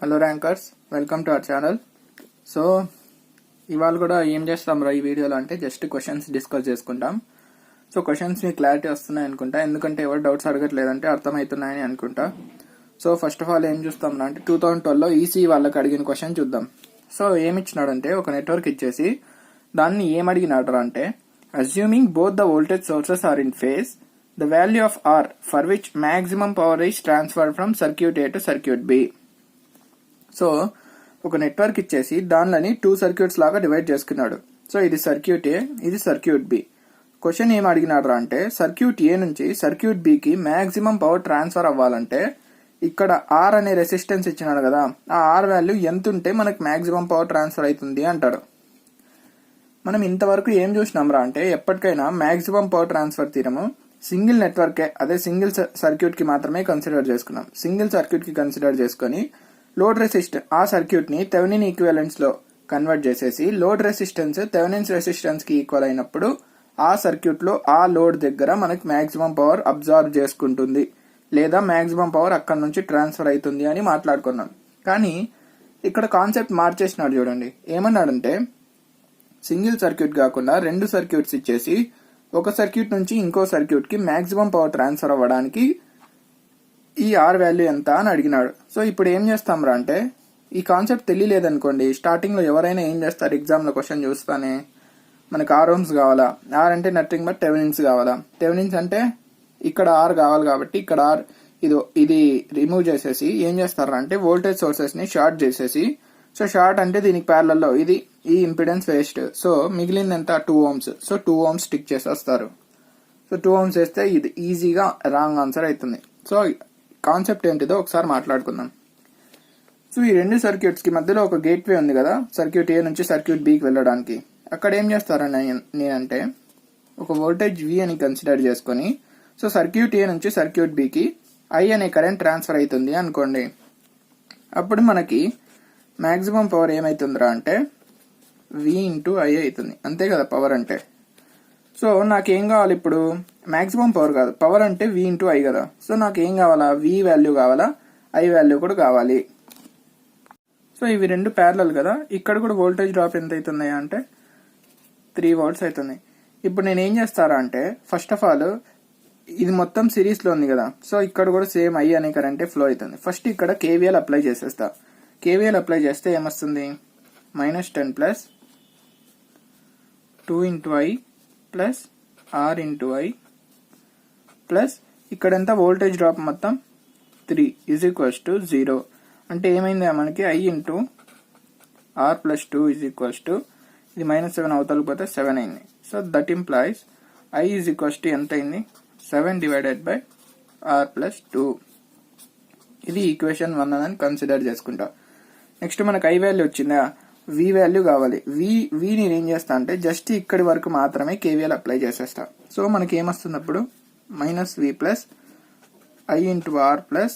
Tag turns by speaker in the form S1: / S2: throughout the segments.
S1: Hello rankers, welcome to our channel. So ఇవాళ కూడా ఏం చేస్తాం రా ఈ వీడియోలో అంటే జస్ట్ క్వశ్చన్స్ డిస్కస్ చేసుకుంటాం. సో క్వశ్చన్స్ మీకు క్లారిటీ వస్తున్నాయి అనుకుంటా, ఎందుకంటే ఎవరు డౌట్స్ అడగట్లేదంటే అర్థమవుతున్నాయని అనుకుంటా. సో ఫస్ట్ ఆఫ్ ఆల్ ఏం చూస్తాం అంటే 2012లో ఈసీ వాళ్ళకి అడిగిన క్వశ్చన్ చూద్దాం. సో ఏమి ఇచ్చినాడంటే ఒక నెట్వర్క్ ఇచ్చేసి దాన్ని ఏమడిగినాడు అంటే assuming both the voltage sources are in phase the value of R for which maximum power is transferred from circuit A to circuit B. So ఒక నెట్వర్క్ ఇచ్చేసి దానిని 2 సర్క్యూట్స్ లాగా డివైడ్ చేసుకున్నాడు. సో ఇది సర్క్యూట్ ఏ, ఇది సర్క్యూట్ బి. క్వశ్చన్ ఏం అడిగినాడు అంటే సర్క్యూట్ ఏ నుంచి సర్క్యూట్ బికి మాక్సిమం పవర్ ట్రాన్స్ఫర్ అవ్వాలంటే ఇక్కడ ఆర్ అనే రెసిస్టెన్స్ ఇచ్చినాడు కదా, ఆ ఆర్ వాల్యూ ఎంత ఉంటే మనకి మాక్సిమం పవర్ ట్రాన్స్ఫర్ అవుతుంది అంటాడు. మనం ఇంతవరకు ఏం చూసినాం రా అంటే ఎప్పటికైనా maximum power transfer theorem single నెట్వర్కే, అదే సింగిల్ సర్క్యూట్ కి మాత్రమే కన్సిడర్ చేసుకున్నాం. సింగిల్ సర్క్యూట్ కి కన్సిడర్ చేసుకుని లోడ్ రెసిస్టెన్స్ ఆ సర్క్యూట్ ని థెవెనిన్ ఈక్వివలెంట్స్ లో కన్వర్ట్ చేసేసి లోడ్ రెసిస్టెన్స్ థెవెనిన్స్ రెసిస్టెన్స్ కి ఈక్వల్ అయినప్పుడు ఆ సర్క్యూట్ లో ఆ లోడ్ దగ్గర మనకి మాక్సిమం పవర్ అబ్జార్బ్ చేసుకుంటుంది లేదా మాక్సిమం పవర్ అక్కడ నుంచి ట్రాన్స్ఫర్ అవుతుంది అని మాట్లాడుకున్నాం. కానీ ఇక్కడ కాన్సెప్ట్ మార్చేసినాడు చూడండి. ఏమన్నాడంటే సింగిల్ సర్క్యూట్ కాకుండా 2 సర్క్యూట్స్ ఇచ్చేసి ఒక సర్క్యూట్ నుంచి ఇంకో సర్క్యూట్ కి మాక్సిమం పవర్ ట్రాన్స్ఫర్ అవ్వడానికి ఈ ఆర్ వాల్యూ ఎంత అని అడిగినాడు. సో ఇప్పుడు ఏం చేస్తాం రా అంటే ఈ కాన్సెప్ట్ తెలియలేదనుకోండి, స్టార్టింగ్ లో ఎవరైనా ఏం చేస్తారు, ఎగ్జామ్ లో క్వశ్చన్ చూస్తానే మనకు ఆర్ ఓమ్స్ కావాలా, ఆర్ అంటే నథింగ్ బట్ థెవెనిన్స్ కావాలా, థెవెనిన్స్ అంటే ఇక్కడ ఆర్ కావాలి కాబట్టి ఇక్కడ ఆర్ ఇది రిమూవ్ చేసేసి ఏం చేస్తారా అంటే వోల్టేజ్ సోర్సెస్ ని షార్ట్ చేసేసి, సో షార్ట్ అంటే దీనికి ప్యారలల్ లో ఇది ఈ ఇంపిడెన్స్ వేస్ట్, సో మిగిలింది ఎంత 2 ohms, సో 2 ohms స్టిక్ చేసేస్తారు. సో 2 ohms వేస్తే ఇది ఈజీగా రాంగ్ ఆన్సర్ అవుతుంది. సో కాన్సెప్ట్ ఏంటిదో ఒకసారి మాట్లాడుకుందాం. సో ఈ 2 సర్క్యూట్స్ కి మధ్యలో ఒక గేట్ వే ఉంది కదా, సర్క్యూట్ ఏ నుంచి సర్క్యూట్ బికి వెళ్ళడానికి. అక్కడ ఏం చేస్తారని నేనంటే ఒక వోల్టేజ్ వి అని కన్సిడర్ చేసుకుని, సో సర్క్యూట్ ఏ నుంచి సర్క్యూట్ బికి ఐ అనే కరెంట్ ట్రాన్స్ఫర్ అవుతుంది అనుకోండి. అప్పుడు మనకి మాక్సిమం పవర్ ఏమైతుందిరా అంటే వి ఇంటూ ఐ అవుతుంది, అంతే కదా పవర్ అంటే. సో నాకేం కావాలి ఇప్పుడు, మాక్సిమం పవర్ కాదు, పవర్ అంటే వి ఇంటూ ఐ కదా. సో నాకేం కావాలా, వి వాల్యూ కావాలా, ఐ వాల్యూ కూడా కావాలి. సో ఇవి 2 ప్యారలల్ కదా, ఇక్కడ కూడా వోల్టేజ్ డ్రాప్ ఎంత అవుతుంది అంటే 3 volts అవుతుంది. ఇప్పుడు నేను ఏం చేస్తారా అంటే ఫస్ట్ ఆఫ్ ఆల్ ఇది మొత్తం సిరీస్ లో ఉంది కదా, సో ఇక్కడ కూడా సేమ్ ఐ అనే కరెంటే ఫ్లో అవుతుంది. ఫస్ట్ ఇక్కడ కేవీఎల్ అప్లై చేసేస్తా. కేవీఎల్ అప్లై చేస్తే ఏమొస్తుంది, -10 plus 2 into I plus R into I plus ఇక్కడ ఎంత వోల్టేజ్ డ్రాప్ మొత్తం 3 ఈజ్ ఈక్వల్స్ టు 0. అంటే ఏమైంది మనకి I into R plus 2 is equals to ఇది -7 అవతలకి పోతే 7 అయింది. So that implies I is equals to ఎంత అయింది, 7 డివైడెడ్ బై ఆర్ ప్లస్ 2. ఇది ఈక్వేషన్ 1 అని కన్సిడర్ చేసుకుంటా. నెక్స్ట్ మనకు ఐ వాల్యూ వచ్చిందా, వి వాల్యూ కావాలి. వి నేను ఏం చేస్తా అంటే జస్ట్ ఇక్కడి వరకు మాత్రమే కేవీఎల్ అప్లై చేసేస్తా. సో మనకి ఏమొస్తుంది అప్పుడు -v plus I into R plus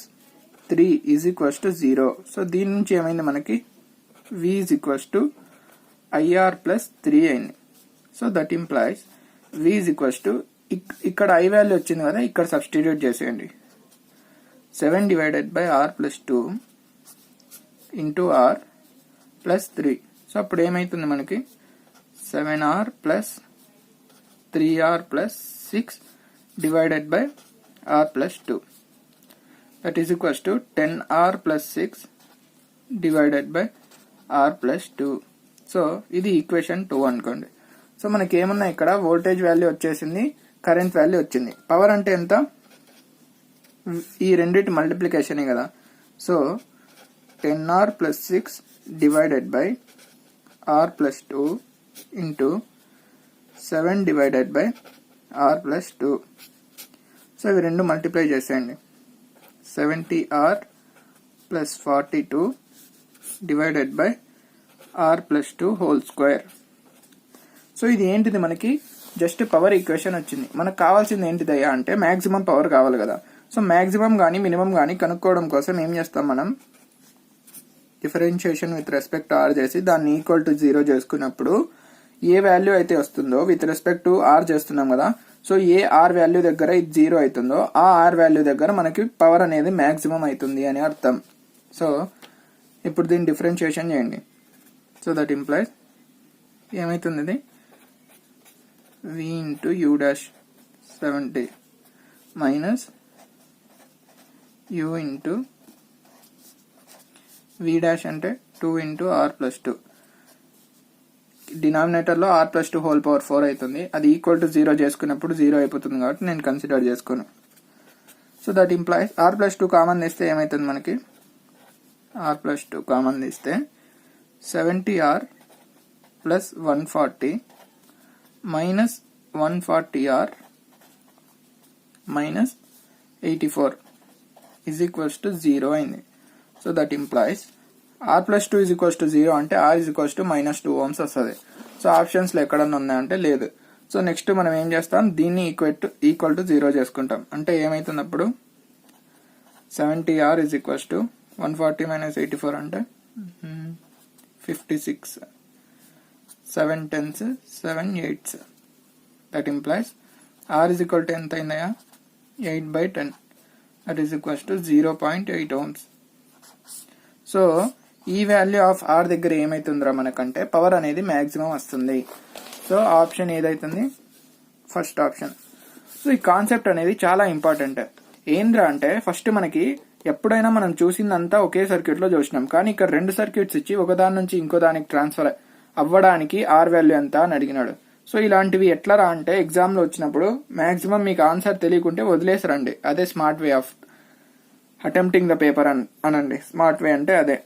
S1: 3 is equals to 0. So దీని నుంచి ఏమైంది మనకి v is equals to IR plus 3 అయింది. So that implies v is equals to ఇక్కడ ఐ వాల్యూ వచ్చింది కదా, ఇక్కడ సబ్స్టిట్యూట్ చేసేయండి. 7 divided by are plus 2 into R plus 3. So అప్పుడు ఏమైతుంది మనకి 7r plus 3r plus 6 divided by are plus 2 that is equals to 10r plus 6 divided by are plus 2. So ఇది equation 2 అనుకోండి. So మనకి ఏమన్నా ఇక్కడ వోల్టేజ్ వాల్యూ వచ్చేసింది, current value వచ్చింది. పవర్ అంటే ఎంత, ఈ రెండింటి మల్టిప్లికేషనే కదా. So 10r plus 6 divided by r plus 2 into 7 divided by r plus 2. So ఇవి 2 మల్టిప్లై చేసేయండి. 70r plus 42 divided by r plus 2 whole square. So ఇది ఏంటిది, మనకి జస్ట్ పవర్ ఈక్వేషన్ వచ్చింది. మనకు కావాల్సింది ఏంటిదయ్యా అంటే మాక్సిమం పవర్ కావాలి కదా. సో మాక్సిమం కానీ మినిమం కానీ కనుక్కోవడం కోసం ఏం చేస్తాం, మనం డిఫరెన్షియేషన్ విత్ రెస్పెక్ట్ ఆర్ చేసి దాన్ని ఈక్వల్ టు 0 చేసుకున్నప్పుడు ఏ వాల్యూ అయితే వస్తుందో విత్ రెస్పెక్ట్ టు ఆర్ చేస్తున్నాం కదా, సో ఏ ఆర్ వాల్యూ దగ్గర ఇది 0 అవుతుందో ఆ ఆర్ వాల్యూ దగ్గర మనకి పవర్ అనేది మాక్సిమం అవుతుంది అని అర్థం. సో ఇప్పుడు దీన్ని డిఫరెన్షియేషన్ చేయండి. సో దట్ ఇంప్లైస్ ఏమవుతుంది, ఇది v into you dash 70 minus u into v dash అంటే 2 into r plus 2. డినామినేటర్లో r plus 2 whole power 4 అవుతుంది. అది ఈక్వల్ టు 0 చేసుకున్నప్పుడు 0 అయిపోతుంది కాబట్టి నేను కన్సిడర్ చేసుకోను. So that implies r plus 2 common తీస్తే ఏమవుతుంది మనకి, r ప్లస్ 2 కామన్ తీస్తే 70r plus 140 minus 140r minus 84 is equals to 0 అయింది. So that implies r plus 2 is equals to 0 అంటే r is equals to -2 ohms వస్తుంది. So ఆప్షన్స్లో ఎక్కడన్నా ఉన్నాయంటే లేదు. సో నెక్స్ట్ మనం ఏం చేస్తాం, దీన్ని ఈక్వల్ టు 0 చేసుకుంటాం. అంటే ఏమవుతుంది అప్పుడు 70r is equals to 140 minus 84 అంటే 56, 7 10s 7 8s. That implies r is equal to ఎంత అయిందయా, 8/10. That is equals to 0.8 ohms. So ఈ వాల్యూ ఆఫ్ r దగ్గర ఏమైతుందిరా మనకంటే పవర్ అనేది మ్యాక్సిమం వస్తుంది. సో ఆప్షన్ ఏదైతుంది, ఫస్ట్ ఆప్షన్. సో ఈ కాన్సెప్ట్ అనేది చాలా ఇంపార్టెంట్. ఏంద్రా అంటే ఫస్ట్ మనకి ఎప్పుడైనా మనం చూసిందంతా ఒకే సర్క్యూట్లో చూసినాం, కానీ ఇక్కడ 2 సర్క్యూట్స్ ఇచ్చి ఒకదాని నుంచి ఇంకో దానికి ట్రాన్స్ఫర్ అవ్వడానికి ఆర్ వాల్యూ ఎంత అని అడిగినాడు. సో ఇలాంటివి ఎట్లా రా అంటే ఎగ్జామ్లో వచ్చినప్పుడు మ్యాక్సిమం మీకు ఆన్సర్ తెలియకుంటే వదిలేసరండి. అదే smart way of attempting the paper అనండి. స్మార్ట్ వే అంటే అదే.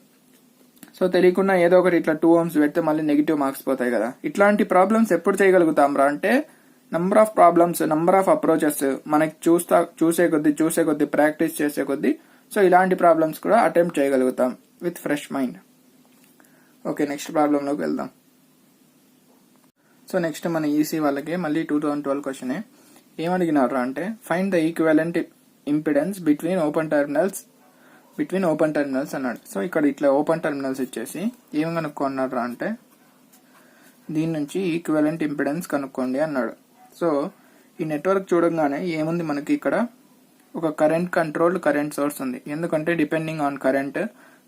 S1: సో తెలియకుండా ఏదో ఒకటి ఇట్లా 2 ohms పెడితే మళ్ళీ నెగిటివ్ మార్క్స్ పోతాయి కదా. ఇట్లాంటి ప్రాబ్లమ్స్ ఎప్పుడు చేయగలుగుతాం రా అంటే number of problems, number of approaches మనకి చూసే కొద్దీ ప్రాక్టీస్ చేసే కొద్దీ సో ఇలాంటి ప్రాబ్లమ్స్ కూడా అటెంప్ట్ చేయగలుగుతాం with fresh mind. Okay, next ప్రాబ్లంలోకి వెళ్దాం. సో నెక్స్ట్ మన ఈసీ వాళ్ళకి మళ్ళీ 2012 క్వశ్చనే. ఏమడిగినారు అంటే find the equivalent impedance between open terminals అన్నాడు. సో ఇక్కడ ఇట్లా ఓపెన్ టెర్మినల్స్ ఇచ్చేసి ఏం కనుక్కున్నారు అంటే దీని నుంచి ఈక్వివలెంట్ ఇంపిడెన్స్ కనుక్కోండి అన్నాడు. సో ఈ నెట్వర్క్ చూడంగానే ఏముంది మనకి ఇక్కడ ఒక కరెంట్ కంట్రోల్డ్ కరెంట్ సోర్స్ ఉంది. ఎందుకంటే డిపెండింగ్ ఆన్ కరెంట్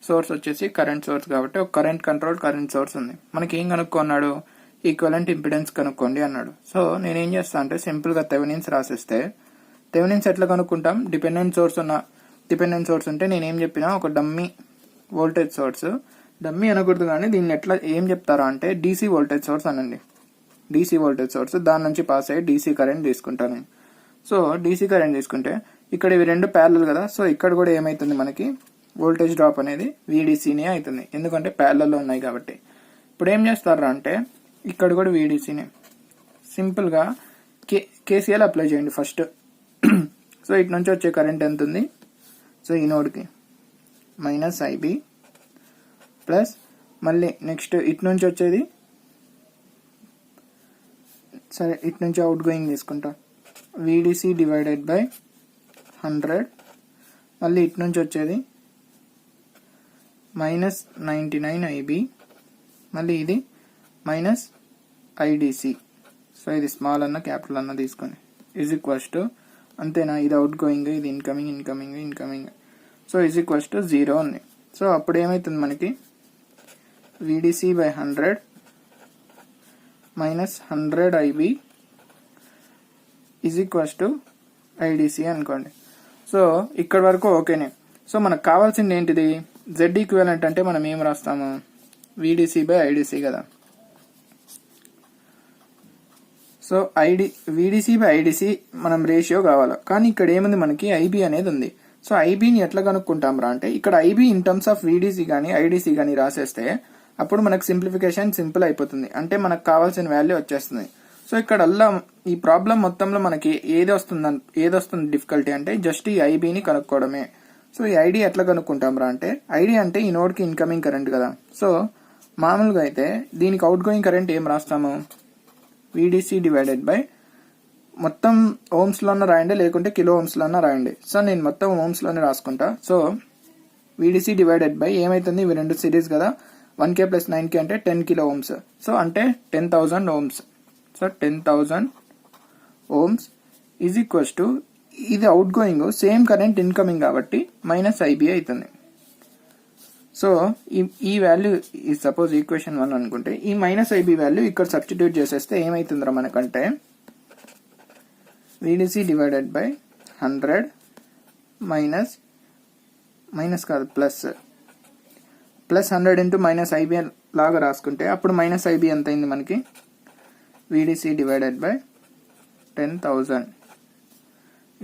S1: సోర్స్ వచ్చేసి కరెంట్ సోర్స్ కాబట్టి ఒక కరెంట్ కంట్రోల్డ్ కరెంట్ సోర్స్ ఉంది. మనకి ఏం కనుక్కున్నాడు, ఈక్వివలెంట్ ఇంపిడెన్స్ కనుక్కోండి అన్నాడు. సో నేనేం చేస్తా అంటే సింపుల్ గా థెవెనిన్స్ రాసిస్తే, థెవెనిన్స్ ఎట్లా కనుక్కుంటాం, డిపెండెంట్ సోర్స్ ఉంటే నేనేం చెప్పినా ఒక డమ్మీ వోల్టేజ్ సోర్స్, డమ్మీ అనకూడదు కానీ దీన్ని ఎట్లా ఏం చెప్తారా అంటే డీసీ వోల్టేజ్ సోర్స్ అనండి. డీసీ వోల్టేజ్ సోర్స్, దాని నుంచి పాస్ అయ్యి డీసీ కరెంట్ తీసుకుంటాను. సో డీసీ కరెంట్ తీసుకుంటే ఇక్కడ ఇవి 2 ప్యారలల్ కదా. సో ఇక్కడ కూడా ఏమైతుంది మనకి వోల్టేజ్ డ్రాప్ అనేది వీడీసీనే అవుతుంది, ఎందుకంటే ప్యారలల్లో ఉన్నాయి కాబట్టి. ఇప్పుడు ఏం చేస్తారా అంటే ఇక్కడ కూడా వీడీసీనే. సింపుల్గా కేసీఎల్ అప్లై చేయండి ఫస్ట్. సో ఇటు నుంచి వచ్చే కరెంట్ ఎంత ఉంది, సో ఈ నోడ్కి మైనస్ ఐబి ప్లస్ మళ్ళీ నెక్స్ట్ ఇటు నుంచి వచ్చేది, సరే ఇటు నుంచి అవుట్ గోయింగ్ తీసుకుంటా, వీడిసి డివైడెడ్ బై 100. మళ్ళీ ఇటు నుంచి వచ్చేది మైనస్ 99 ఐబి, మళ్ళీ ఇది మైనస్ ఐడిసి. సో ఇది స్మాల్ అన్న క్యాపిటల్ అన్న తీసుకొని ఈజ్ ఈక్వల్స్ టు అంతేనా, ఇది అవుట్ గోయింగ్, ఇది incoming. So is equals to 0 ఉంది. సో అప్పుడు ఏమవుతుంది మనకి VDC by 100 minus 100 IB is equals to IDC అనుకోండి. సో ఇక్కడ వరకు ఓకేనే. సో మనకు కావాల్సింది ఏంటిది, జెడ్ ఈక్వివలెంట్ అంటే మనం ఏం రాస్తాము, వీడిసి బై ఐడిసి కదా. సో వీడిసి బై ఐడిసి మనం రేషియో కావాలి, కానీ ఇక్కడ ఏముంది మనకి ఐబి అనేది ఉంది. సో ఐబిని ఎట్లా కనుక్కుంటాం రా అంటే ఇక్కడ IB in terms of VDC కానీ ఐడిసి కానీ రాసేస్తే అప్పుడు మనకు సింప్లిఫికేషన్ సింపుల్ అయిపోతుంది, అంటే మనకు కావాల్సిన వాల్యూ వచ్చేస్తుంది. సో ఇక్కడ ఈ ప్రాబ్లం మొత్తంలో మనకి ఏది వస్తుంది డిఫికల్టీ అంటే జస్ట్ ఈ ఐబిని కనుక్కోవడమే. సో ఈ ఐడి ఎట్లా కనుక్కుంటాం రా అంటే ఐడి అంటే ఈ నోడ్కి ఇన్కమింగ్ కరెంట్ కదా. సో మామూలుగా అయితే దీనికి అవుట్ గోయింగ్ కరెంట్ ఏం రాస్తాము, వీడిసి డివైడెడ్ బై మొత్తం ఓమ్స్లోనే రాయండి, లేకుంటే కిలో ఓమ్స్లోనే రాయండి. సో నేను మొత్తం ఓమ్స్లోనే రాసుకుంటా. సో వీడిసి డివైడెడ్ బై ఏమైతుంది, ఇవి 2 సిరీస్ కదా, 1K + 9K అంటే 10 కిలో ఓమ్స్. సో అంటే 10,000 ohms. So 10,000 ohms is equals to ఇది out going, same current incoming కాబట్టి మైనస్ ఐబి అవుతుంది. సో ఈ వాల్యూ ఈ సపోజ్ ఈక్వేషన్ 1 అనుకుంటే ఈ -IB వాల్యూ ఇక్కడ సబ్స్టిట్యూట్ చేసేస్తే ఏమైతుందిరా మనకంటే VDC డివైడెడ్ బై 100 మైనస్ కాదు ప్లస్ 100 ఇంటూ -IB లాగా రాసుకుంటే అప్పుడు -IB ఎంత అయింది మనకి VDC divided by 10,000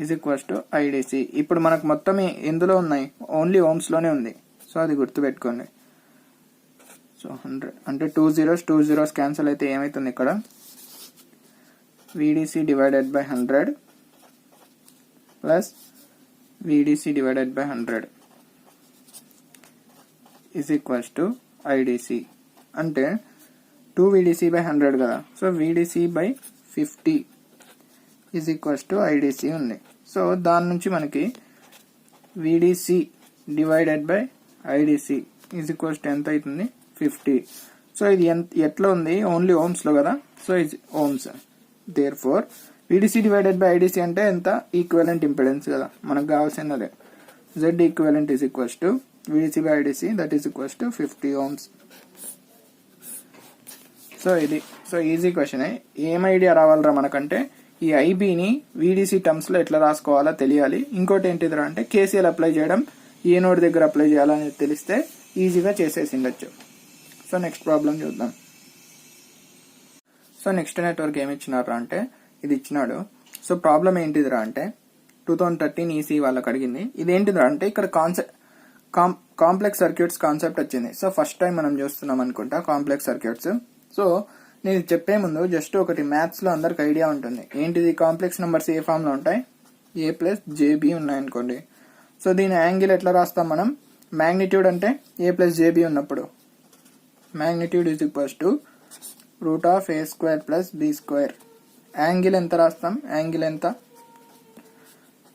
S1: is equals to IDC. ఇప్పుడు మనకు మొత్తం ఎందులో ఉన్నాయి, ఓన్లీ ఓమ్స్లోనే ఉంది. సో అది గుర్తుపెట్టుకోండి. సో 100 అంటే 2 zeros క్యాన్సిల్ అయితే ఏమవుతుంది ఇక్కడ VDC divided by 100 plus VDC divided by 100 is equals to IDC. అంటే 2 VDC బై 100 కదా, so VDC by 50 is equals to IDC ఉంది. సో దాని నుంచి మనకి VDC divided by IDC is equals to ఎంత అవుతుంది 50. సో ఇది ఎట్లా ఉంది, ఓన్లీ ఓమ్స్లో కదా, సో ఇది ohms. Therefore VDC divided by IDC అంటే ఎంత, ఈక్వలెంట్ ఇంపెడెన్స్ కదా, మనకు కావాల్సింది అదే. Z equivalent is equals to VDC by IDC, that is equals to 50 ohms. So ఇది ఈజీ క్వశ్చన్. ఏం ఐడియా రావాలరా మనకంటే ఈ ఐబీని VDC టర్మ్స్లో ఎట్లా రాసుకోవాలో తెలియాలి. ఇంకోటి ఏంటిదిరా అంటే KCL అప్లై చేయడం, ఏ నోడ్ దగ్గర అప్లై చేయాలని తెలిస్తే ఈజీగా చేసేసి ఉండొచ్చు. సో నెక్స్ట్ ప్రాబ్లం చూద్దాం. సో నెక్స్ట్ నెట్వర్క్ ఏమి ఇచ్చినారా అంటే ఇది ఇచ్చినాడు. సో ప్రాబ్లం ఏంటిదిరా అంటే 2013 EC వాళ్ళకి అడిగింది. ఇదేంటిదిరా అంటే ఇక్కడ కాంప్లెక్స్ సర్క్యూట్స్ కాన్సెప్ట్ వచ్చింది. సో ఫస్ట్ టైం మనం చూస్తున్నాం అనుకుంటా కాంప్లెక్స్ సర్క్యూట్స్. సో నేను చెప్పే ముందు జస్ట్ ఒకటి మ్యాథ్స్లో అందరికి ఐడియా ఉంటుంది. ఏంటిది, కాంప్లెక్స్ నెంబర్స్ ఏ ఫామ్లో ఉంటాయి, A+JB ఉన్నాయనుకోండి. సో దీని యాంగిల్ ఎట్లా రాస్తాం మనం, మ్యాగ్నిట్యూడ్ అంటే A+JB ఉన్నప్పుడు magnitude is equals to √A² + B². Angle ఎంత రాస్తాం, యాంగిల్ ఎంత,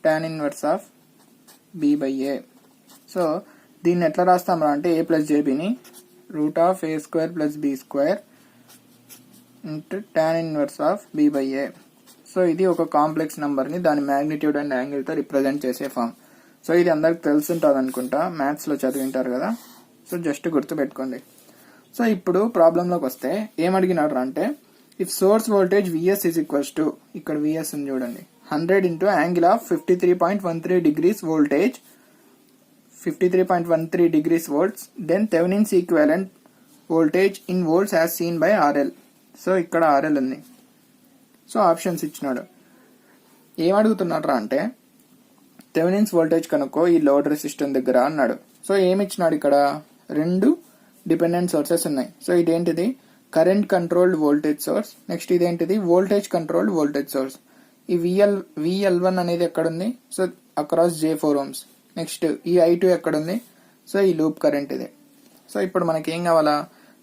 S1: tan inverse of B/A. So దీన్ని ఎట్లా రాస్తాం రా అంటే A+JBని √A² + B² into tan inverse of B/A. So ఇది ఒక కాంప్లెక్స్ నెంబర్ని దాని మ్యాగ్నిట్యూడ్ అండ్ యాంగిల్తో రిప్రజెంట్ చేసే ఫామ్. సో ఇది అందరికి తెలుసుంటుంది అనుకుంటా, మ్యాథ్స్లో చదివింటారు కదా, సో జస్ట్ గుర్తుపెట్టుకోండి. సో ఇప్పుడు ప్రాబ్లంలోకి వస్తే ఏమడిగినాడు అంటే if source voltage VS is equals to, ఇక్కడ VS అని చూడండి, 100 into angle of 53.13 degrees voltage 53.13 degrees volts, then Thevenin's equivalent voltage in volts as seen by RL. So ఇక్కడ RL ఉంది. సో ఆప్షన్స్ ఇచ్చినాడు. ఏమడుగుతున్నాడు అంటే థెవెనిన్స్ వోల్టేజ్ కనుక్కో ఈ load resistance దగ్గర అన్నాడు. సో ఏమి ఇచ్చినాడు, ఇక్కడ 2 డిపెండెంట్ సోర్సెస్ ఉన్నాయి. సో ఇదేంటిది, current controlled voltage source, next ఇదేంటిది వోల్టేజ్ కంట్రోల్డ్ వోల్టేజ్ సోర్స్. ఈ VL1 అనేది ఎక్కడుంది, so across J4 ohms. Next ఈ I2 ఎక్కడుంది, సో ఈ లూప్ కరెంట్ ఇది. సో ఇప్పుడు మనకి ఏం కావాలా,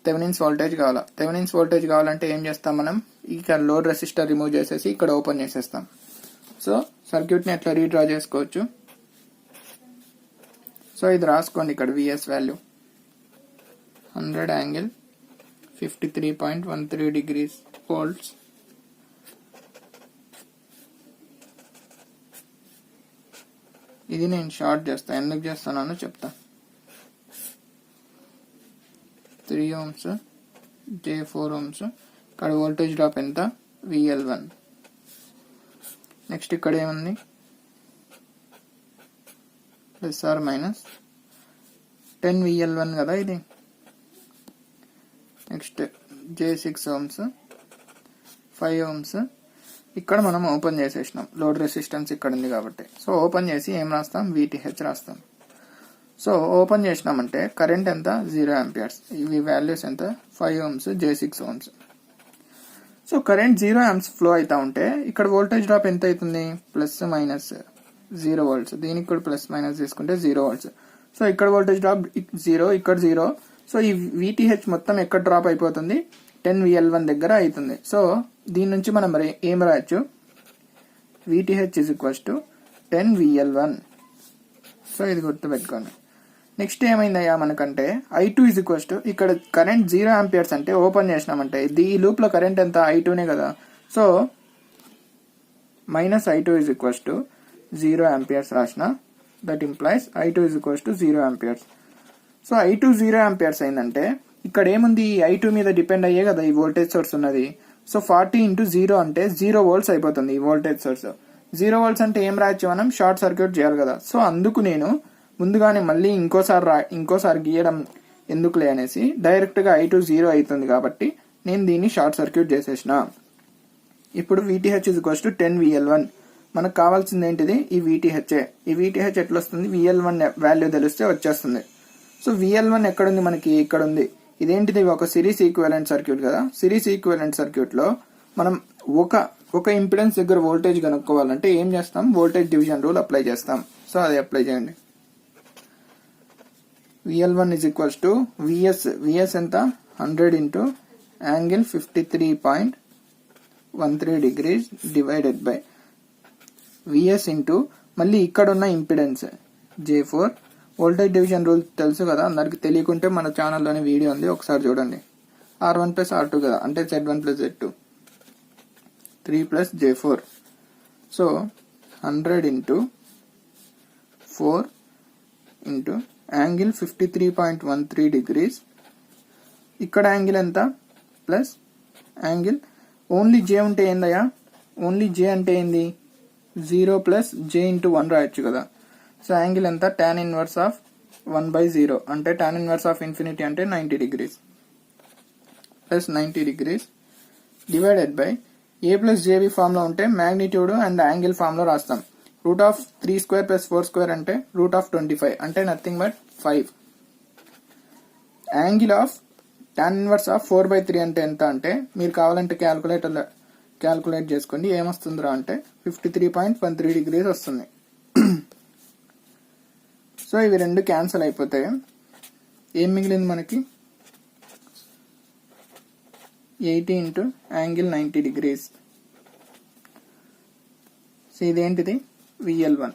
S1: థెవెనిన్స్ వోల్టేజ్ కావాలా. థెవెనిన్స్ వోల్టేజ్ కావాలంటే ఏం చేస్తాం మనం, ఇక్కడ లోడ్ రెసిస్టర్ రిమూవ్ చేసేసి ఇక్కడ ఓపెన్ చేసేస్తాం. సో సర్క్యూట్ని ఎట్లా రీడ్రా చేసుకోవచ్చు, సో ఇది రాసుకోండి. ఇక్కడ VS value 100 angle 53.13 degrees volts. ఇది నేను షార్ట్ చేస్తా, ఎందుకు చేస్తానో చెప్తా. 3 ohms J4 ohms. ఇక్కడ వోల్టేజ్ డ్రాప్ ఎంత, VL1. నెక్స్ట్ ఇక్కడ ఏముంది, ప్లస్ ఆర్ మైనస్ 10 VL1 కదా ఇది. Next J6 ohms 5 ohms. ఇక్కడ మనం ఓపెన్ చేసేసినాం, లోడ్ రెసిస్టెన్స్ ఇక్కడ ఉంది కాబట్టి. సో ఓపెన్ చేసి ఏం రాస్తాం, VTH రాస్తాం. సో ఓపెన్ చేసినామంటే కరెంట్ ఎంత, 0 amperes. ఇవి వాల్యూస్ ఎంత, 5 ohms J6 ohms. So current 0 amps flow అవుతా ఉంటే ఇక్కడ వోల్టేజ్ డ్రాప్ ఎంత అవుతుంది, +- 0 volts. దీనికి కూడా +- తీసుకుంటే 0 volts. సో ఇక్కడ వోల్టేజ్ డ్రాప్ 0, ఇక్కడ 0. సో ఈ VTH మొత్తం ఎక్కడ డ్రాప్ అయిపోతుంది, 10 VL1 దగ్గర అవుతుంది. సో దీని నుంచి మనం ఏం రాయొచ్చు, VTH is equals to 10 VL1. సో ఇది గుర్తుపెట్టుకోండి. నెక్స్ట్ ఏమైందయ్యా మనకంటే I2 ఈజ్ ఈక్వల్స్ టు, ఇక్కడ కరెంట్ 0 amperes అంటే ఓపెన్ చేసినామంటే ఈ లూప్ లో కరెంట్ ఎంత, I2నే కదా. So -I2 is equals to 0 amperes రాసిన, that implies I2 is equals to 0 amperes. So I2 0 amperes అయిందంటే ఇక్కడ ఏముంది, I2 మీద డిపెండ్ అయ్యే కదా ఈ వోల్టేజ్ సోర్స్ ఉన్నది. సో 40 × 0 అంటే 0 volts అయిపోతుంది ఈ వోల్టేజ్ సోర్స్. 0 volts అంటే ఏం రాయొచ్చు మనం, షార్ట్ సర్క్యూట్ చేయాలి కదా. సో అందుకు నేను ముందుగానే మళ్ళీ ఇంకోసారి గీయడం ఎందుకులే అనేసి డైరెక్ట్గా I2 0 అవుతుంది కాబట్టి నేను దీన్ని షార్ట్ సర్క్యూట్ చేసేసిన. ఇప్పుడు VTH = 10 VL1. మనకు కావాల్సింది ఏంటిది, ఈ VTH. ఈ VTH ఎట్లా వస్తుంది, VL1 వాల్యూ తెలిస్తే వచ్చేస్తుంది. సో VL1 ఎక్కడుంది మనకి, ఇక్కడ ఉంది. ఇదేంటిది, ఒక సిరీస్ ఈక్వివలెంట్ సర్క్యూట్ కదా. సిరీస్ ఈక్వివలెంట్ సర్క్యూట్ లో మనం ఒక ఇంపిడెన్స్ దగ్గర వోల్టేజ్ కనుక్కోవాలంటే ఏం చేస్తాం, వోల్టేజ్ డివిజన్ రూల్ అప్లై చేస్తాం. సో అది అప్లై చేయండి. VL1 = VS ఎంత, 100 × angle 53.13 degrees divided by VS into మళ్ళీ ఇక్కడ ఉన్న impedance J4. Voltage division rule తెలుసు కదా అందరికి, తెలియకుంటే మన ఛానల్లోని వీడియో ఉంది, ఒకసారి చూడండి. R1 + R2 కదా, అంటే Z1 + Z2, 3 + J4. So 100 × 4 × angle 53.13 degrees. ఇక్కడ యాంగిల్ ఎంత, ప్లస్ యాంగిల్ ఓన్లీ J ఉంటే ఏందయ్యా, ఓన్లీ J అంటే ఏంది, 0 + J × 1 రాయొచ్చు కదా. సో యాంగిల్ ఎంత, tan 1 ఆఫ్ 1/0 అంటే tan 1 ఆఫ్ ఇన్ఫినిటీ అంటే 90 degrees plus 90 degrees divided by A + JB form లో ఉంటే మ్యాగ్నిట్యూడ్ అండ్ యాంగిల్ ఫామ్ లో రాస్తాం. √3² + 4² అంటే √25 అంటే nothing but 5. Angle of tan 1 of 4/3 అంటే ఎంత అంటే మీరు కావాలంటే క్యాల్కులేట్ చేసుకోండి, ఏమొస్తుందిరా అంటే 53.13 degrees వస్తుంది. సో ఇవి రెండు క్యాన్సిల్ అయిపోతాయి. ఏం మిగిలింది మనకి, 80 × యాంగిల్ 90 degrees. సో ఇదేంటిది, VL1.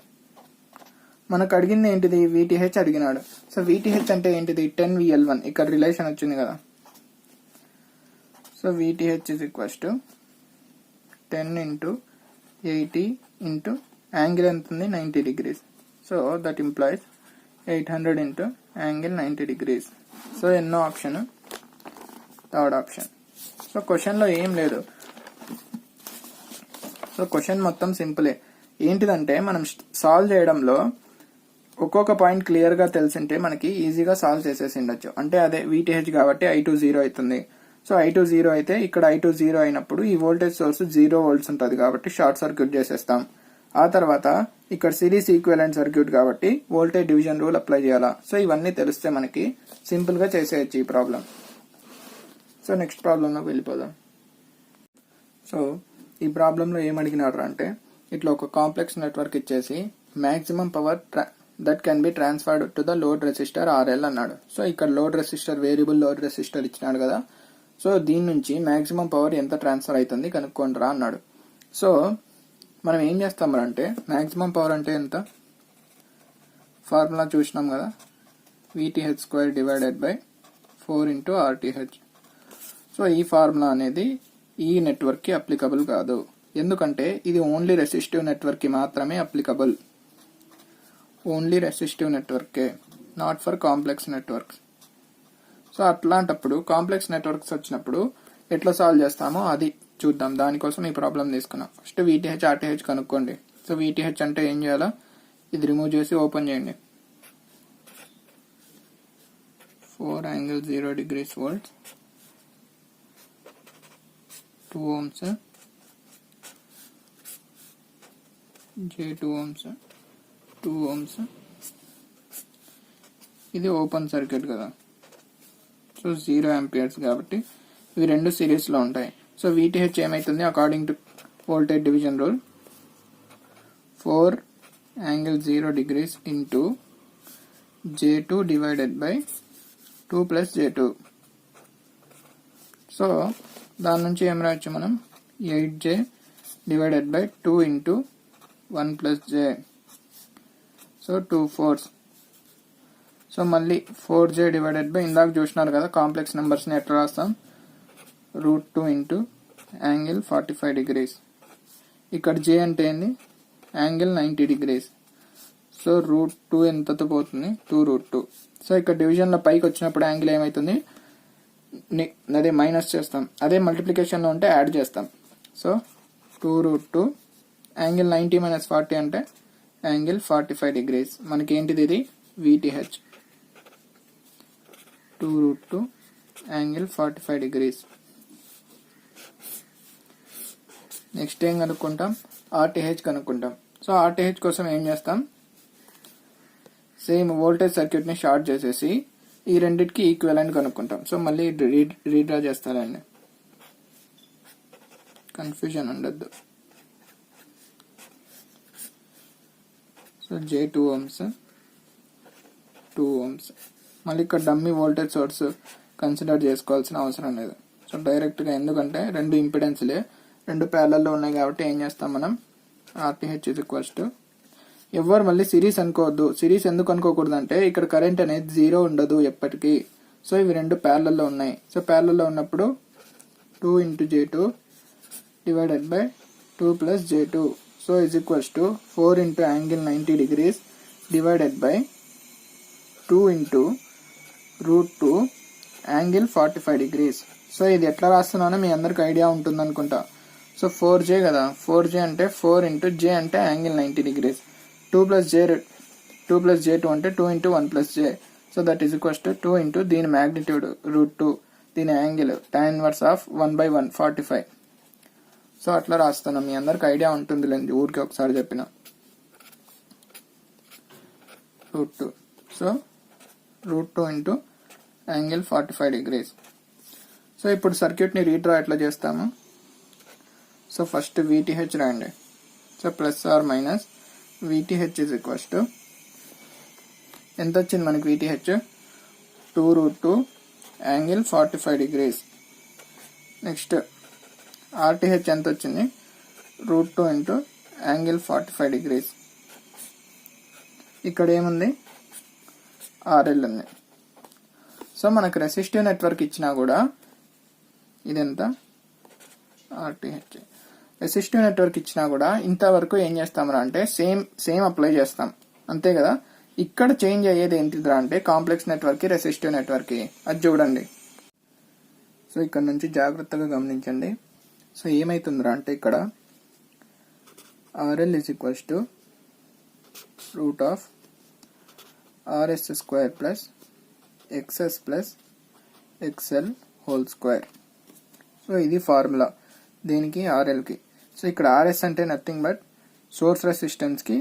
S1: మనకు అడిగింది ఏంటిది, VTH అడిగినాడు. సో VTH అంటే ఏంటిది, 10 VL1. ఇక్కడ రిలేషన్ వచ్చింది కదా. సో VTH = 10 × 80 × యాంగిల్ ఎంత ఉంది, 90 degrees. So that implies 800 × angle 90 degrees. So ఎన్నో ఆప్షన్, థర్డ్ ఆప్షన్. సో క్వశ్చన్లో ఏం లేదు. సో క్వశ్చన్ మొత్తం సింపులే. ఏంటిదంటే మనం సాల్వ్ చేయడంలో ఒక్కొక్క పాయింట్ క్లియర్గా తెలిసింటే మనకి ఈజీగా సాల్వ్ చేసేసి ఉండొచ్చు. అంటే అదే VTH కాబట్టి I2 0 అవుతుంది. సో I2 0 అయితే ఇక్కడ I2 0 అయినప్పుడు ఈ వోల్టేజ్ సోర్స్ 0 volts ఉంటుంది కాబట్టి షార్ట్ సర్క్యూట్ చేసేస్తాం. ఆ తర్వాత ఇక్కడ సిరీస్ ఈక్వివలెంట్ సర్క్యూట్ కాబట్టి వోల్టేజ్ డివిజన్ రూల్ అప్లై చేయాలా. సో ఇవన్నీ తెలిస్తే మనకి సింపుల్ గా చేసేయచ్చు ఈ ప్రాబ్లం. సో నెక్స్ట్ ప్రాబ్లంలోకి వెళ్ళిపోదాం. సో ఈ ప్రాబ్లంలో ఏం అడిగినారు అంటే, ఇట్లా ఒక కాంప్లెక్స్ నెట్వర్క్ ఇచ్చేసి maximum power that can be transferred to the load resistor RL అన్నాడు. సో ఇక్కడ load resistor, variable load resistor ఇచ్చినాడు కదా. సో దీని నుంచి మాక్సిమం పవర్ ఎంత ట్రాన్స్ఫర్ అవుతుంది కనుక్కోండి రా అన్నాడు. సో మనం ఏం చేస్తాం అంటే, మాక్సిమం పవర్ అంటే ఎంత, ఫార్ములా చూసినాం కదా, VTH² divided by 4 × RTH. So ఈ ఫార్ములా అనేది ఈ నెట్వర్క్ కి అప్లికబుల్ కాదు, ఎందుకంటే ఇది ఓన్లీ రెసిస్టివ్ నెట్వర్క్ కి మాత్రమే అప్లికబుల్. ఓన్లీ రెసిస్టివ్ నెట్వర్కే, not for complex networks. So అట్లాంటప్పుడు కాంప్లెక్స్ నెట్వర్క్స్ వచ్చినప్పుడు ఎట్లా సాల్వ్ చేస్తామో అది చూద్దాం. దానికోసం ఈ ప్రాబ్లం తీసుకున్నాం. ఫస్ట్ VTH RTH కనుక్కోండి. సో VTH అంటే ఏం చేయాలా, ఇది రిమూవ్ చేసి ఓపెన్ చేయండి. 4 ∠0 degrees volts, 2 ohms, J2 ohms, 2 ohms. ఇది ఓపెన్ సర్క్యూట్ కదా. సో 0 amperes కాబట్టి ఇవి రెండు సిరీస్ లో ఉంటాయి. సో VTH ఏమైతుంది, according to voltage division rule, 4 ∠0 degrees into J2 divided by 2 + J2. So దాని నుంచి ఏం రాయొచ్చు మనం, 8J divided by 2 into 1 + J. So 2 4s. So మళ్ళీ 4J డివైడెడ్ బై, ఇందాక చూసినారు కదా కాంప్లెక్స్ నెంబర్స్ని ఎట్లా రాస్తాం, √2 ఇంటూ యాంగిల్ 45 degrees. ఇక్కడ J అంటే ఏంది, యాంగిల్ 90 degrees. సో √2 ఎంతతో పోతుంది 2√2. సో ఇక్కడ డివిజన్లో పైకి వచ్చినప్పుడు యాంగిల్ ఏమవుతుంది, అదే మైనస్ చేస్తాం, అదే మల్టిప్లికేషన్లో ఉంటే యాడ్ చేస్తాం. సో 2√2 యాంగిల్ 90 - 40 అంటే యాంగిల్ 45 degrees. మనకి ఏంటిది, ఇది VTH. 2√2 angle 45 degrees. నెక్స్ట్ ఏం కనుక్కుంటాం, RTH కనుక్కుంటాం. సో RTH కోసం ఏం చేస్తాం, సేమ్ వోల్టేజ్ సర్క్యూట్ని షార్ట్ చేసేసి ఈ రెండింటికి ఈక్వలెంట్ కనుక్కుంటాం. సో మళ్ళీ రీడ్రా చేస్తారండి, కన్ఫ్యూజన్ ఉండద్దు. So J2 ohms, 2 ohms. మళ్ళీ ఇక్కడ డమ్మీ వోల్టేజ్ సోర్స్ కన్సిడర్ చేసుకోవాల్సిన అవసరం లేదు. సో డైరెక్ట్గా, ఎందుకంటే రెండు ఇంపిడెన్స్లే, రెండు ప్యారలల్లో ఉన్నాయి కాబట్టి ఏం చేస్తాం మనం, RTH = ఎవరు మళ్ళీ సిరీస్ అనుకోవద్దు. సిరీస్ ఎందుకు అనుకోకూడదు అంటే ఇక్కడ కరెంట్ అనేది 0 ఉండదు ఎప్పటికీ. సో ఇవి రెండు ప్యారలల్లో ఉన్నాయి. సో ప్యారలల్లో ఉన్నప్పుడు 2 × J2 / 2 + J2. So = 4 × angle 90 degrees divided by 2 × √2 angle 45 degrees. So ఇది ఎట్లా రాస్తున్నానో మీ అందరికి ఐడియా ఉంటుంది అనుకుంటా. సో 4J కదా, 4J అంటే 4 × J అంటే యాంగిల్ 90 degrees. 2 + J2 అంటే 2 × 1 + J. సో దట్ = 2 × దీని మ్యాగ్నిట్యూడ్ √2, దీని angle tan inverse of 1/1 45. So అట్లా రాస్తున్నాం, మీ అందరికి ఐడియా ఉంటుంది లేండి, ఊరికి ఒకసారి చెప్పిన. √2. So √2 × angle 45 degrees. సో ఇప్పుడు సర్క్యూట్ని రీడ్రా ఎట్లా చేస్తాము, సో ఫస్ట్ VTH రాయండి. సో +or- VTH = ఎంత వచ్చింది మనకి, VTH 2√2 angle 45 degrees. Next RTH ఎంత వచ్చింది, √2 × యాంగిల్ 45 degrees. ఇక్కడ ఏముంది, RL ఉంది. సో మనకు రెసిస్టివ్ నెట్వర్క్ ఇచ్చినా కూడా ఇదెంత, RTH. రెసిస్టివ్ నెట్వర్క్ ఇచ్చినా కూడా ఇంతవరకు ఏం చేస్తామరా అంటే సేమ్ అప్లై చేస్తాం, అంతే కదా. ఇక్కడ చేంజ్ అయ్యేది ఏంటిదిరా అంటే కాంప్లెక్స్ నెట్వర్క్కి రెసిస్టివ్ నెట్వర్క్కి, అది చూడండి. సో ఇక్కడ నుంచి జాగ్రత్తగా గమనించండి. సో ఏమైతుందిరా అంటే ఇక్కడ RL = √RS² + XS + XL². So ఇది ఫార్ములా దీనికి, RLకి. సో ఇక్కడ RS అంటే నథింగ్ బట్ సోర్స్ రెసిస్టెన్స్కి.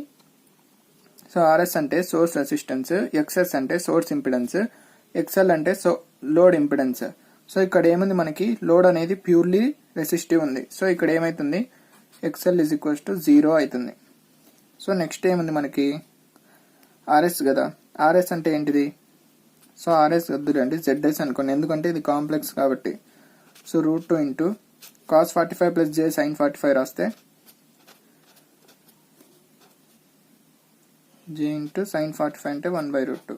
S1: సో RS అంటే సోర్స్ రెసిస్టెన్స్, XS అంటే సోర్స్ ఇంపిడెన్స్, XL అంటే లోడ్ ఇంపిడెన్స్. సో ఇక్కడ ఏముంది మనకి, లోడ్ అనేది ప్యూర్లీ రెసిస్టివ్ ఉంది. సో ఇక్కడ ఏమైతుంది, XL = 0 అవుతుంది. సో నెక్స్ట్ ఏముంది మనకి, RS కదా, RS అంటే ఏంటిది, సో RS వద్దురండి, ZS అనుకోండి, ఎందుకంటే ఇది కాంప్లెక్స్ కాబట్టి. సో √2 × cos 45 + J sin 45 రాస్తే J × sin 45 అంటే 1/√2.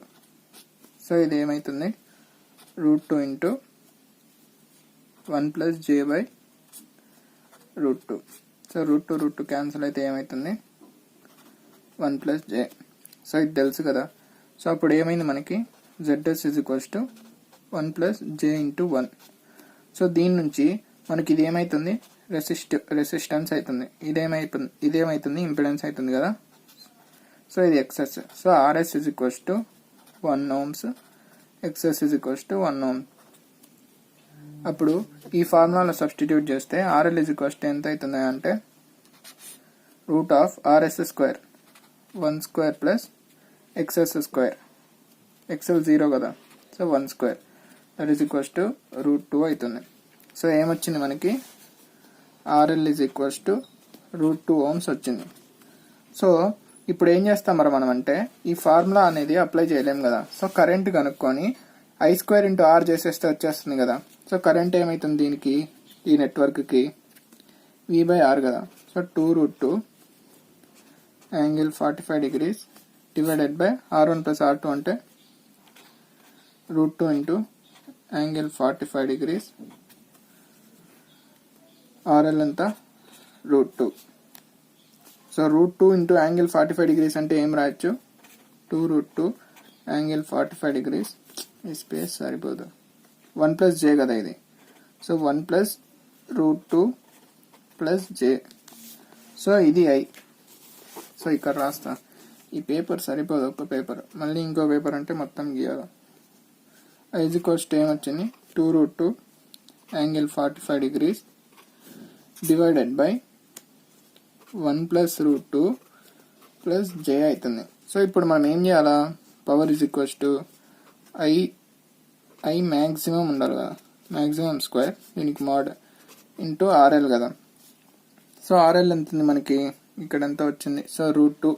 S1: సో ఇది ఏమైతుంది, √2 × 1 + J/√2. సో √2 క్యాన్సిల్ అయితే ఏమవుతుంది, 1 + J. సో ఇది తెలుసు కదా. సో అప్పుడు ఏమైంది మనకి, ZS = 1 + J × 1. సో దీని నుంచి మనకి ఇది ఏమైతుంది, రెసిస్టెన్స్ అవుతుంది, ఇదేమైతుంది ఇంపిడెన్స్ అవుతుంది కదా. సో ఇది XS. So RS = 1 ohms, XS = 1 ohm. అప్పుడు ఈ ఫార్ములాలో సబ్స్టిట్యూట్ చేస్తే RL = ఎంత అవుతుంది అంటే √RS², 1² + XS². XL 0 కదా, సో 1² దట్ √2 అవుతుంది. సో ఏమొచ్చింది మనకి, RL = √2 ohms వచ్చింది. సో ఇప్పుడు ఏం చేస్తాం మరి మనం అంటే, ఈ ఫార్ములా అనేది అప్లై చేయలేం కదా. సో కరెంట్ కనుక్కొని I² × R చేసేస్తే వచ్చేస్తుంది కదా. సో కరెంట్ ఏమవుతుంది దీనికి, ఈ నెట్వర్క్కి, V/R కదా. So 2√2 angle 45 degrees divided by R1 + R2 అంటే √2 × యాంగిల్ 45 degrees. RL ఎంత, √2. సో √2 × యాంగిల్ 45 degrees అంటే ఏం రాయొచ్చు, 2√2 యాంగిల్ 45 డిగ్రీస్. ఈ స్పేస్ సరిపోదు, 1 ప్లస్ జే కదా ఇది. సో 1 ప్లస్ √2 ప్లస్ జే. సో ఇది ఐ. సో ఇక్కడ రాస్తా. ఈ పేపర్ సరిపోదు, ఒక్క పేపర్, మళ్ళీ ఇంకో పేపర్ అంటే మొత్తం గీయాలి. ఐ ఈజ్ ఈక్వల్స్ టు ఏమొచ్చింది, 2√2 angle 45 degrees divided by 1 plus √2 plus j అవుతుంది. సో ఇప్పుడు మనం ఏం చేయాలా, power is equals to I maximum ఉండాలి కదా, మ్యాక్సిమం స్క్వేర్, దీనికి మోడ్ ఇంటూ ఆర్ఎల్ కదా. సో ఆర్ఎల్ ఎంత ఉంది మనకి, ఇక్కడ ఎంత వచ్చింది, సో √2.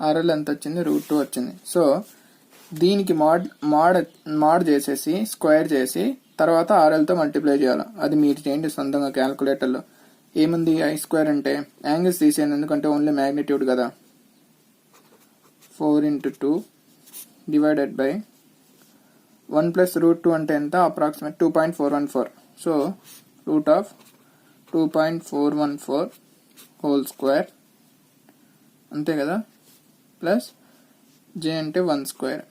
S1: ఆర్ఎల్ ఎంత వచ్చింది, √2 వచ్చింది. సో దీనికి మాడ్ చేసేసి స్క్వేర్ చేసి తర్వాత ఆర్ఎల్తో మల్టిప్లై చేయాలి. అది మీరు చేయండి సొంతంగా క్యాల్కులేటర్లో. ఏముంది, ఐ స్క్వేర్ అంటే యాంగిల్స్ తీసేయండి, ఎందుకంటే ఓన్లీ మ్యాగ్నిట్యూడ్ కదా. 4 × 2 డివైడెడ్ బై 1 ప్లస్ √2 అంటే ఎంత, అప్రాక్సిమేట్ 2.414. సో √2.414 హోల్ స్క్వేర్ అంతే కదా, ప్లస్ జే అంటే 1 స్క్వేర్.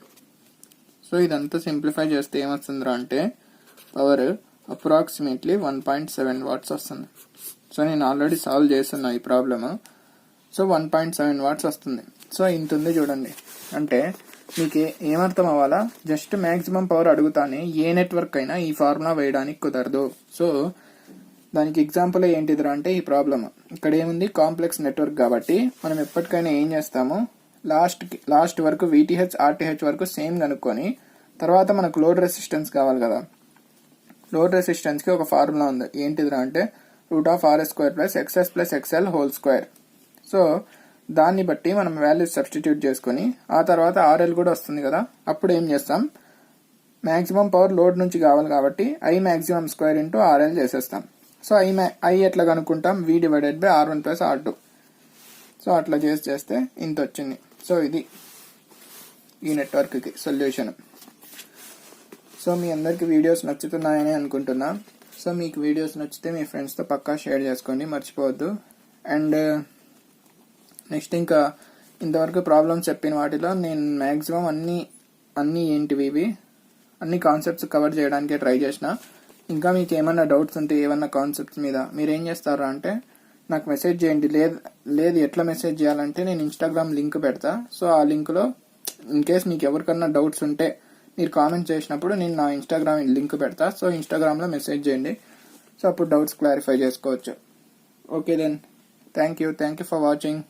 S1: సో ఇదంతా సింప్లిఫై చేస్తే ఏమొస్తుందిరా అంటే పవర్ అప్రాక్సిమేట్లీ 1.7 వాట్స్ వస్తుంది. సో నేను ఆల్రెడీ సాల్వ్ చేస్తున్నా ఈ ప్రాబ్లమ్. సో 1.7 వాట్స్ వస్తుంది. సో ఇంత ఉంది చూడండి. అంటే మీకు ఏమర్థం అవ్వాలా, జస్ట్ మ్యాక్సిమం పవర్ అడుగుతానే ఏ నెట్వర్క్ అయినా ఈ ఫార్ములా వేయడానికి కుదరదు. సో దానికి ఎగ్జాంపుల్ ఏంటిదిరా అంటే ఈ ప్రాబ్లమ్. ఇక్కడ ఏముంది, కాంప్లెక్స్ నెట్వర్క్ కాబట్టి మనం ఎప్పటికైనా ఏం చేస్తాము, లాస్ట్ వరకు VTH RTH వరకు సేమ్ కనుక్కొని తర్వాత మనకు లోడ్ రెసిస్టెన్స్ కావాలి కదా. లోడ్ రెసిస్టెన్స్కి ఒక ఫార్ములా ఉంది, ఏంటిదిరా అంటే √RS² + XS + XL whole square. So దాన్ని బట్టి మనం వాల్యూస్ సబ్స్టిట్యూట్ చేసుకొని ఆ తర్వాత RL కూడా వస్తుంది కదా, అప్పుడు ఏం చేస్తాం, మ్యాక్సిమం పవర్ లోడ్ నుంచి కావాలి కాబట్టి I maximum square into RL చేసేస్తాం. సో ఐ ఎట్లా కనుక్కుంటాం, V/R1 + R2. సో అట్లా చేస్తే ఇంత వచ్చింది. సో ఇది ఈ నెట్వర్క్కి సొల్యూషన్. సో మీ అందరికి వీడియోస్ నచ్చుతున్నాయని అనుకుంటున్నా. సో మీకు వీడియోస్ నచ్చితే మీ ఫ్రెండ్స్తో పక్కా షేర్ చేసుకోండి, మర్చిపోవద్దు. అండ్ నెక్స్ట్ ఇంకా ఇంతవరకు ప్రాబ్లమ్స్ చెప్పిన వాటిలో నేను మ్యాక్సిమం అన్ని ఏంటివి ఇవి అన్ని కాన్సెప్ట్స్ కవర్ చేయడానికే ట్రై చేసిన. ఇంకా మీకు ఏమైనా డౌట్స్ ఉంటే ఏమన్నా కాన్సెప్ట్స్ మీద మీరు ఏం చేస్తారా అంటే నాకు మెసేజ్ చేయండి. లేదు ఎట్లా మెసేజ్ చేయాలంటే నేను ఇన్స్టాగ్రామ్ లింక్ పెడతా. సో ఆ లింక్లో ఇన్ కేస్ మీకు ఎవరికన్నా డౌట్స్ ఉంటే మీరు కామెంట్ చేసినప్పుడు నేను నా ఇన్స్టాగ్రామ్ లింక్ పెడతా. సో ఇన్స్టాగ్రామ్లో మెసేజ్ చేయండి. సో అప్పుడు డౌట్స్ క్లారిఫై చేసుకోవచ్చు. Okay then, thank you for watching.